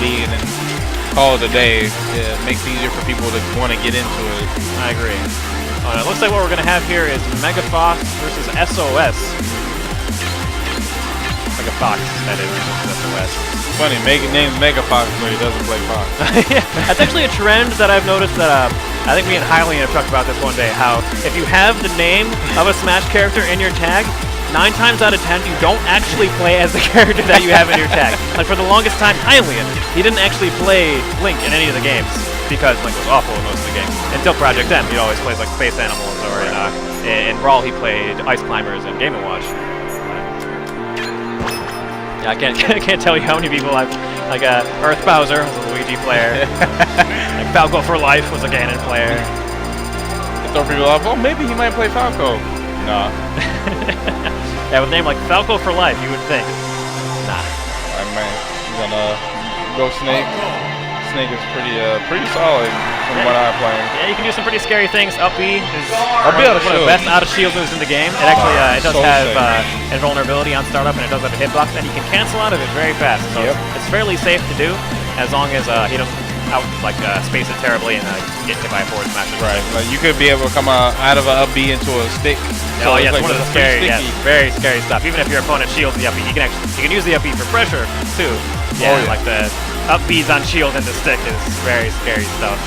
B and then call it a day. It makes it easier for people to want to get into it. I agree. It looks like what we're going to have here is MegaFox versus SOS. MegaFox, that is, SOS. Funny, named MegaFox, but he doesn't play Fox. Yeah, that's actually a trend that I've noticed that I think me and Hylian have talked about this one day, how if you have the name of a Smash character in your tag, 9 times out of 10, you don't actually play as the character that you have in your tag. Like for the longest time, Hylian, he didn't actually play Link in any of the games because Link was awful in most of the games. Until Project M, he always plays like Space Animals, or in Brawl he played Ice Climbers and Game & Watch. Yeah, I can't tell you how many people I've like Earth Bowser was a Luigi player. Like Falco for Life was a Ganon player. Throw people off. Oh, maybe he might play Falco. Nah. Yeah, with a name like Falco for Life, you would think. Nah. Alright, man. He's gonna go Snake. Snake is pretty solid from what I'm playing. Yeah, you can do some pretty scary things. Up B is one of the best out of shield moves in the game. It actually it does have invulnerability on startup, and it does have a hitbox, and you can cancel out of it very fast. So it's fairly safe to do, as long as he doesn't space it terribly and get hit by a forward smash. Right. Like you could be able to come out of an up B into a stick. Oh yeah, it's one of the scary, very scary stuff. Even if your opponent shields the up B, you can use the up B for pressure too. Yeah, like the up B's on shield into stick is very scary stuff.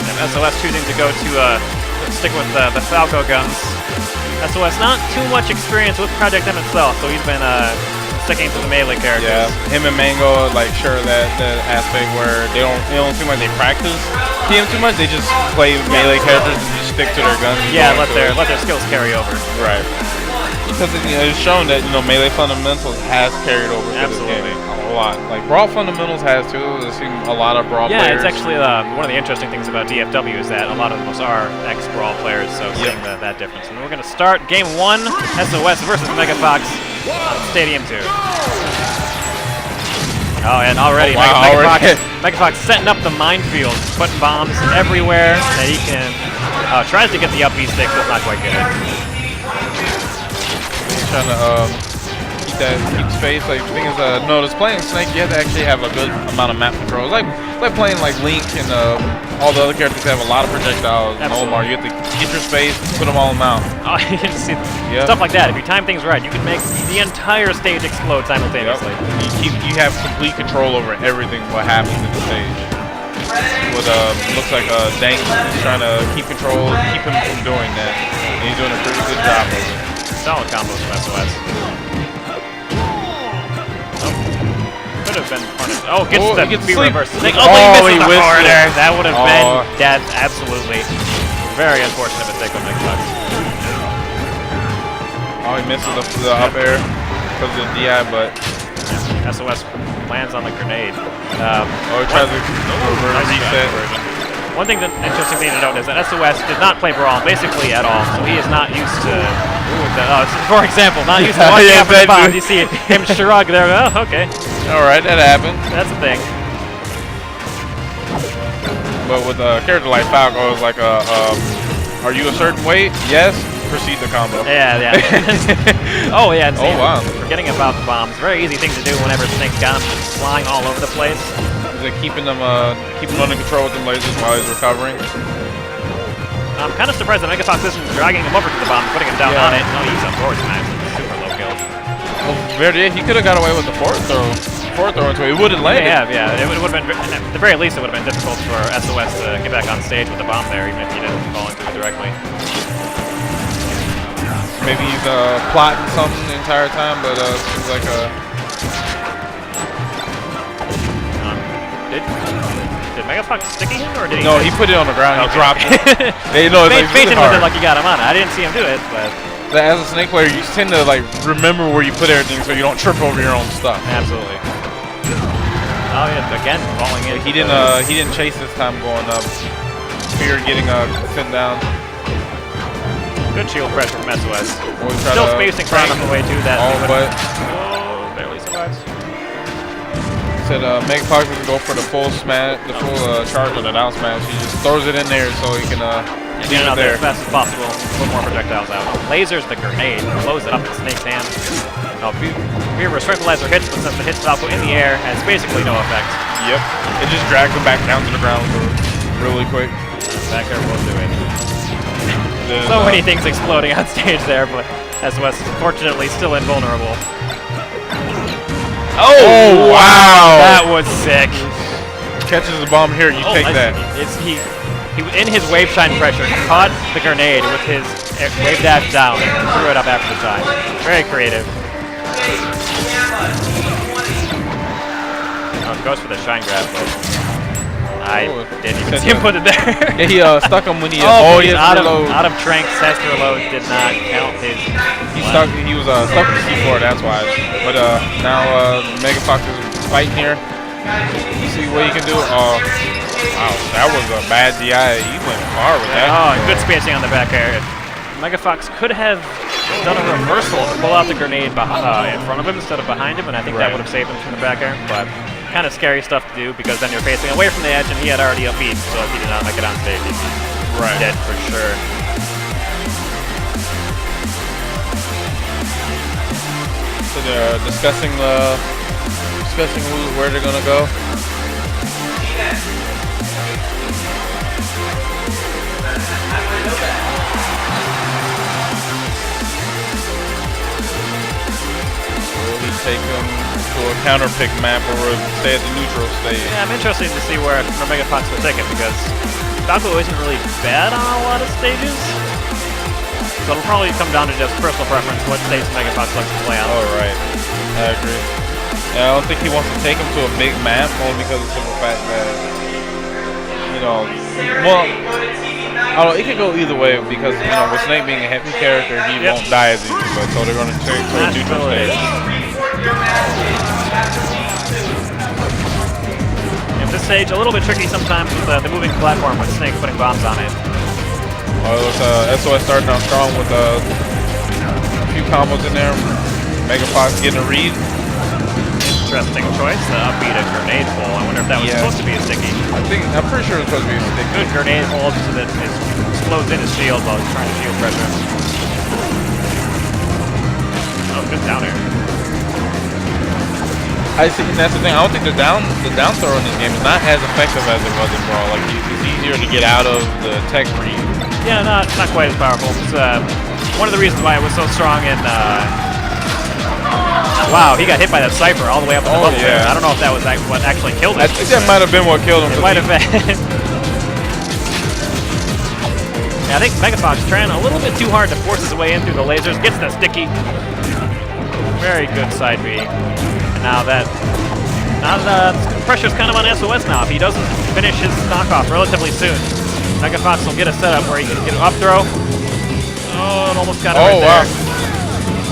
And SOS choosing to go to stick with the Falco guns. SOS not too much experience with Project M itself, so he's been sticking to the melee characters. Yeah, him and Mango, like that aspect where they don't seem like they practice TM too much. They just play melee characters and just stick to their guns. Yeah, let their skills carry over. Right. Because it's shown that melee fundamentals has carried over to this game a lot. Like Brawl fundamentals has too. There's seen a lot of Brawl players. Yeah, it's actually one of the interesting things about DFW is that a lot of them are ex-Brawl players. So seeing that difference. And we're going to start game 1, SOS versus MegaFox on Stadium 2. Oh, and already MegaFox setting up the minefield, putting bombs everywhere that he can. Tries to get the up B stick, does not quite get it. Trying to keep space. Like the thing is, notice playing Snake, you have to actually have a good amount of map control. It's like playing like Link and all the other characters have a lot of projectiles. And Omar, you have to get your space, put them all out. Oh, you can see stuff like that. If you time things right, you can make the entire stage explode simultaneously. You have complete control over everything what happens in the stage. With looks like Dank is trying to keep control, keep him from doing that, and he's doing a pretty good job of it. Solid combos from SOS. Could have been punished. Oh, gets the B reverse. Oh, he misses the corner. That would have been death, absolutely. Very unfortunate mistake on MegaFox. Oh, he misses the up air because of the DI, but SOS lands on the grenade. He tries to reverse reset. One interesting thing to note is that SOS did not play Brawl basically at all, so he is not used to, for example, not used to watching out for the bombs. You see him shrug there, oh, okay. Alright, that happened. That's the thing. But with a character like Falco, it's like are you a certain weight? Yes. Proceed the combo. Yeah. Oh yeah, oh wow. Forgetting about the bombs. Very easy thing to do whenever Snake's got him just flying all over the place. Keeping them under control with them lasers while he's recovering. I'm kind of surprised that MegaFox isn't dragging him over to the bomb, putting him down on it. Oh, he's a forward smash. Super low kill. Well, he could have got away with the forward throw into it. It would have landed. Yeah. It would have been, at the very least, it would have been difficult for SOS to get back on stage with the bomb there, even if he didn't fall into it directly. Maybe he's plotting something the entire time, but it seems like Did MegaFox sticky him, or did he? No, he put it on the ground. He dropped it. Fainted with it like you got him on it. I didn't see him do it, but as a Snake player, you tend to remember where you put everything, so you don't trip over your own stuff. Absolutely. Oh yeah, again falling in. He didn't chase this time going up. Fear getting sent down. Good shield pressure from SOS. Still spacing far enough away too that. Barely survives. Said MegaFox can go for the full smash, the full charge on the down smash. He just throws it in there so he can And get it out there as fast as possible. Put more projectiles out. Lasers the grenade. Blows it up in Snake's hand. Reverse tranquilizer hits, but since the hits output in the air, has basically no effect. Yep. It just drags him back down to the ground really quick. Back there will do it. So many things exploding on stage there, but SOS is fortunately still invulnerable. Oh, wow! That was sick. Catches the bomb here, you take that. He in his wave shine pressure caught the grenade with his wave dash down and threw it up after the shine. Very creative. Oh, goes for the shine grab, but I didn't even see him put it there. Yeah, he stuck him when he. He has to reload. Out of Tranks has to reload. Did not count his. He was stuck with C4. That's why. But now MegaFox is fighting here. See what he can do. Oh, wow, that was a bad DI. He went far with that. Oh, good spacing on the back air. MegaFox could have done a reversal to pull out the grenade in front of him instead of behind him, and I think that would have saved him from the back air. But kind of scary stuff to do because then you're facing away from the edge, and he had already upbeat, so if he did not make it on stage, he'd be dead for sure. So they're discussing where they're gonna go. Take them to a counter pick map or stay at the neutral stage. Yeah, I'm interested to see where MegaFox will take it because WHOBO isn't really bad on a lot of stages. So it'll probably come down to just personal preference, what stage MegaFox likes to play on. Oh, right. I agree. Yeah, I don't think he wants to take him to a big map only because of the simple fact that, you know, well, I don't know, it could go either way because, you know, with Snake being a heavy character, he won't die as easy, but so they're going to take to a neutral stage. At this stage, a little bit tricky sometimes with the moving platform with Snake putting bombs on it. Well, it was SOS starting out strong with a few combos in there. MegaFox getting a read. Interesting choice, upbeat a grenade pull. I wonder if that was supposed to be a sticky. I'm pretty sure it was supposed to be a sticky. Good grenade pull so that it explodes in his shield while he's trying to shield pressure. Oh, good down air. I see, and that's the thing. I don't think the down throw in this game is not as effective as it was in Brawl. Like it's easier to get out of the tech read. Yeah, not quite as powerful. It's one of the reasons why it was so strong in. Wow, he got hit by that Cypher all the way up in the bubble. Yeah. I don't know if that was what actually killed him. I think that might have been what killed him. It might have been. Yeah, I think MegaFox trying a little bit too hard to force his way in through the lasers. Gets the sticky. Very good side B. Now that pressure's kind of on SOS now. If he doesn't finish his knockoff relatively soon, MegaFox will get a setup where he can get an up throw. Oh, it almost got it right there.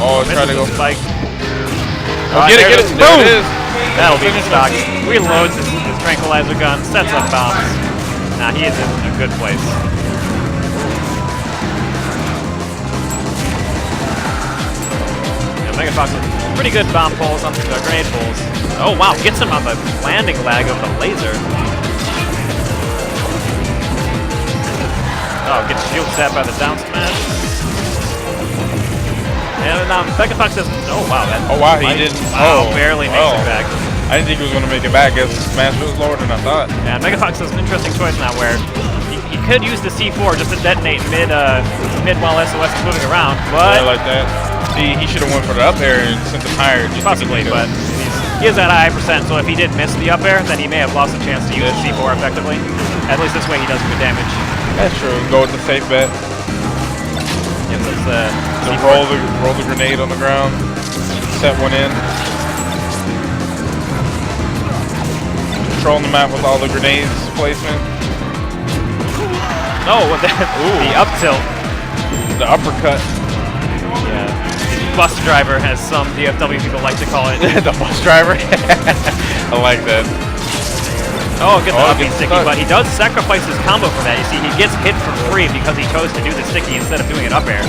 Oh, trying to go spike. Oh, get it, boom! There it is. That'll be the stock. Reloads his tranquilizer gun, sets up bombs. Now he is in a good place. MegaFox with pretty good bomb pulls on the grenade pulls. Oh wow, gets him on the landing lag of the laser. Oh, gets shield stabbed by the down smash. And MegaFox says, oh wow, he didn't. Barely makes it back. I didn't think he was going to make it back. Guess the smash was lower than I thought. And MegaFox has an interesting choice now where he could use the C4 just to detonate mid while SOS is moving around, but... Yeah, like that. He should have went for the up air and sent him higher. Possibly, but he is at a high percent, so if he did miss the up air, then he may have lost a chance to use the C4 effectively. At least this way he does good damage. That's true. Go with the safe bet. Yep, so roll the grenade on the ground. Set one in. Controlling the map with all the grenades placement. Oh, the up tilt. The uppercut. Yeah. Bus driver, as some DFW people like to call it. The bus driver? I like that. Oh, get the upbeat sticky, but he does sacrifice his combo for that. You see, he gets hit for free because he chose to do the sticky instead of doing an up air.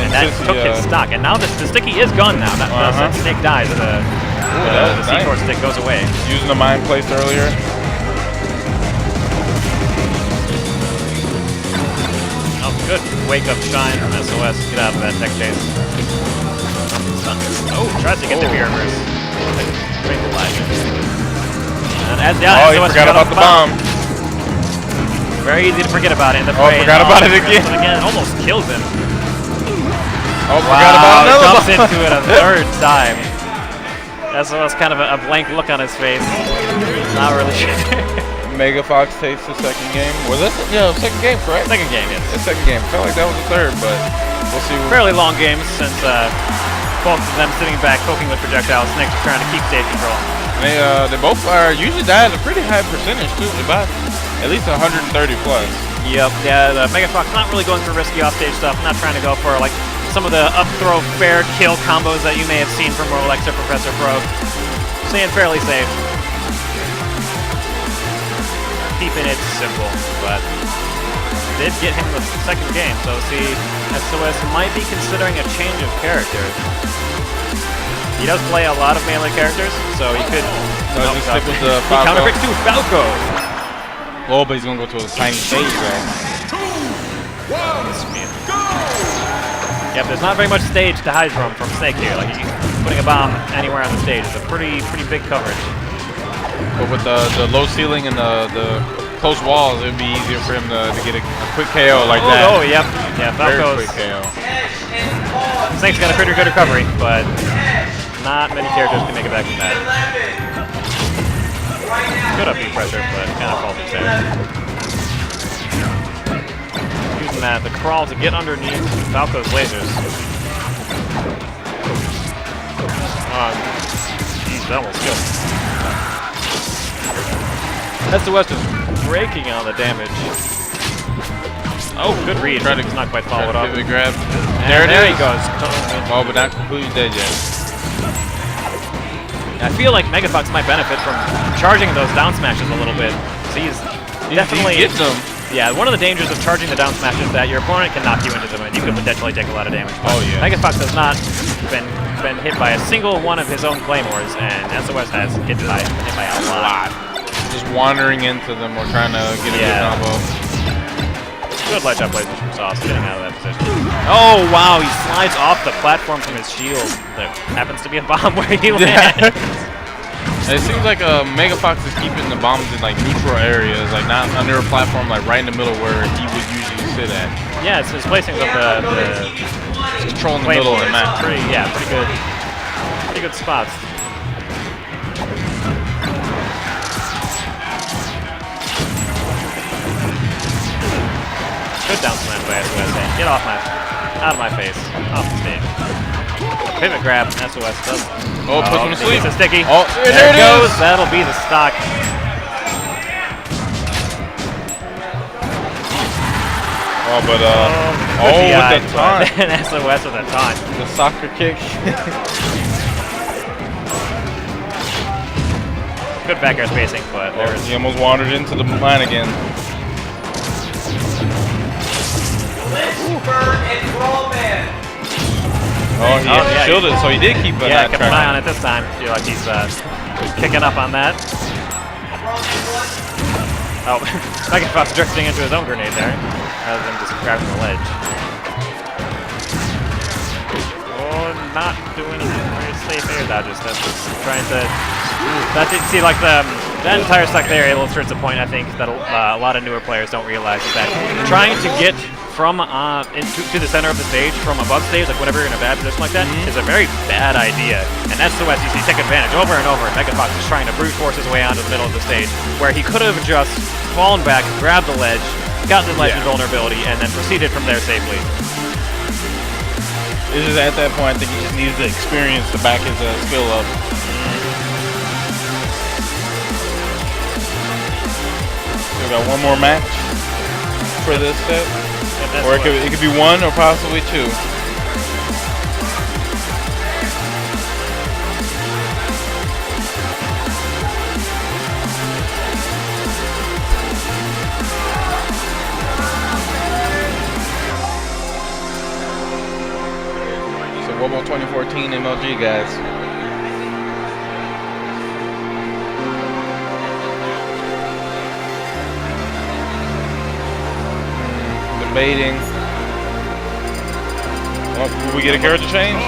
And that took his stock. And now the sticky is gone now. That Snake dies. The C4 stick goes away. Using the mine placed earlier. Oh, Good wake up shine from SOS. Get out of that tech chase. Oh, tries to get the mirror burst. Great Elijah. And as he forgot about the bomb. Very easy to forget about it in the fray. Forgot about it again. Again, almost kills him. Forgot about another bomb. Jumps into it a third time. SOS kind of a blank look on his face. Not really sure. MegaFox takes the second game. Was this? Yeah, second game, correct? Second game, yes. The second game. Felt like that was the third, but we'll see. Fairly long games since both of them sitting back, poking with projectiles. Snake just trying to keep stage control. They both are usually die at a pretty high percentage too. They buy at least 130 plus. Yep. Yeah. The MegaFox not really going for risky offstage stuff. Not trying to go for like some of the up throw fair kill combos that you may have seen from Rolex or Professor Pro. Staying fairly safe. Keeping it simple, but did get him the second game, so see, SOS might be considering a change of character. He does play a lot of melee characters, so he could just stick with the he counterpicks to Falco. Oh, but he's gonna go to a tiny stage though. 2, 1, go! Yep, there's not very much stage to hide from Snake here. Like putting a bomb anywhere on the stage is a pretty big coverage. But with the low ceiling and the close walls, it would be easier for him to get a quick KO like that. Oh, yep. Yeah, Falco's. Very quick KO. Snake's got a pretty good recovery, but not many characters can make it back from that. Good up B pressure, but kind of falls there. Using the crawl to get underneath Falco's lasers. Geez, that almost killed him. SOS just breaking on the damage. Oh, good read. He's not quite followed up. Grab. There he goes. Oh, but not completely dead yet. I feel like MegaFox might benefit from charging those down smashes a little bit. So he's definitely gets them. Yeah, one of the dangers of charging the down smashes is that your opponent can knock you into them and you could potentially take a lot of damage. Oh yeah. MegaFox has not been hit by a single one of his own claymores, and SOS has been hit by a lot. Just wandering into them or trying to get a good combo. Good ledge up plays from Sauce, getting out of that position. Oh wow, he slides off the platform from his shield. There happens to be a bomb where he lands. It seems like MegaFox is keeping the bombs in like neutral areas, like not under a platform, like right in the middle where he would usually sit at. Yeah, it's his placing of the controlling the middle of the map. Pretty good. Pretty good spots. Good down smash by SOS. Get off out of my face. Off the stage. Pivot grab, SOS does. Oh, puts him to sleep. It's a sticky. Oh, there it goes. That'll be the stock. Oh, but with the taunt. And SOS with a taunt. The soccer kick. Good back air spacing, but he almost wandered into the line again. Oh, he shielded, so he did keep an eye kept an eye on it this time. I feel like he's kicking up on that. Oh, MegaFox drifting into his own grenade there, rather than just grabbing the ledge. Oh, not doing anything very safe air dodges. That's just trying to. See, like that entire stock there illustrates a point I think that a lot of newer players don't realize is that trying to get from to the center of the stage from above stage, like whenever you're in a bad position like that, is a very bad idea. And SOS, you see, take advantage over and over. And MegaFox is trying to brute force his way onto the middle of the stage, where he could have just fallen back, grabbed the ledge, gotten the ledge vulnerability, and then proceeded from there safely. It's just at that point, I think he just needs the experience to back his skill up. We got one more match for this set. Or it could be one or possibly two. So WHOBO 2014 MLG, guys. Debating Will we get a character change?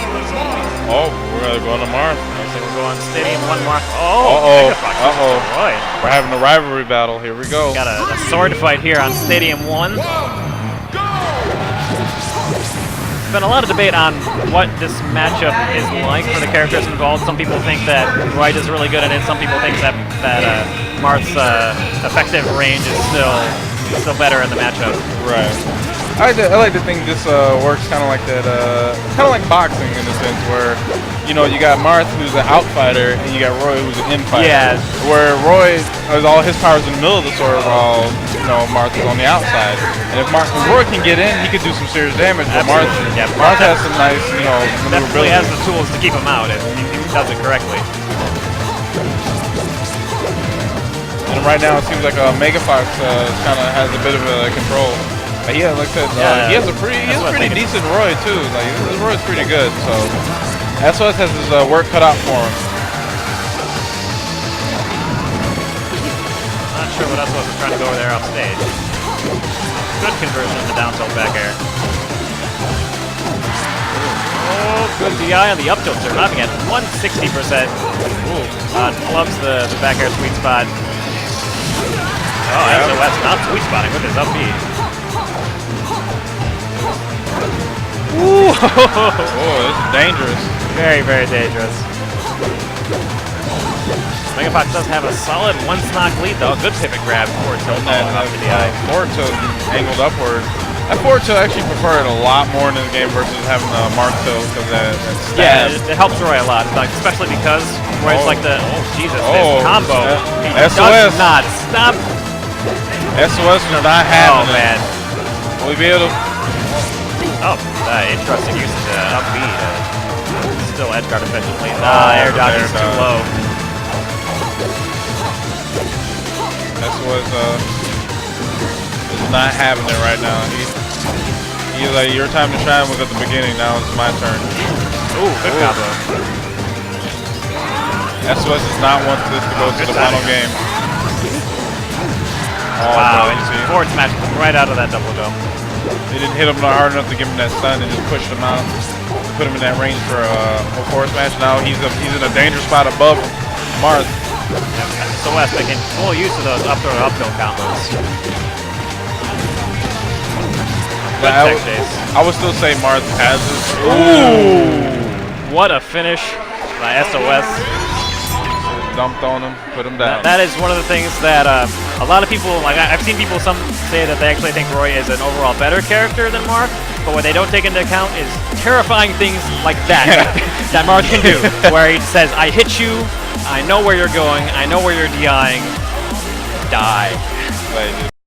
Oh, we're going to Marth. I think we'll go on Stadium 1 Marth. Oh, MegaFox versus Roy. We're having a rivalry battle. Here we go. Got a sword fight here on Stadium 1. There's been a lot of debate on what this matchup is like for the characters involved. Some people think that Roy is really good at it. Some people think that Marth's effective range is still better in the matchup. Right. I like to think this works kind of like that, kind of like boxing in a sense, where you got Marth who's an outfighter and you got Roy who's an infighter. Yeah. Where Roy has all his powers in the middle of the sword while Marth is on the outside. And if Roy can get in, he could do some serious damage. But Marth has some nice, definitely has the tools to keep him out if he does it correctly. And right now it seems like MegaFox kind of has a bit of a control. Yeah, like I said, he has a pretty decent Roy too. Like his Roy's pretty good. So SOS has his work cut out for him. Not sure what SOS is trying to go over there off stage. Good conversion of the down tilt back air. Oh, good DI on the up tilt, surviving at 160%. Clubs the back air sweet spot. Oh, SOS not sweet spotting with his up B. Ooh. Oh, this is dangerous. Very, very dangerous. MegaFox does have a solid one stock lead though. Good pivot grab forward tilt off the DI. Forward tilt angled upward. I forward tilt actually prefer it a lot more in this game versus having the Marth tilt because that stab. Yeah, it helps Roy a lot, like, especially because Roy's like the this combo. He SOS does not stop. SOS is not having it. Man. Will we be able to? Oh, interesting use of the up B to still edge guard efficiently. Air dodge is too low. SOS is not having it right now. He's like, your time to shine was at the beginning, now it's my turn. Ooh, good combo. SOS does not want this to go to the final game. Oh, wow, and forward smash right out of that double jump. They didn't hit him hard enough to give him that stun and just pushed him out. Put him in that range for a forward smash. Now he's in a danger spot above Marth. SOS making full use of those up throw to up tilt combos. I would still say Marth has this. Ooh! What a finish by SOS. Dumped on him, put him down. That is one of the things that a lot of people, like I've seen people say that they actually think Roy is an overall better character than Marth, but what they don't take into account is terrifying things like that, that Marth can do, where he says, I hit you, I know where you're going, I know where you're DIing, die.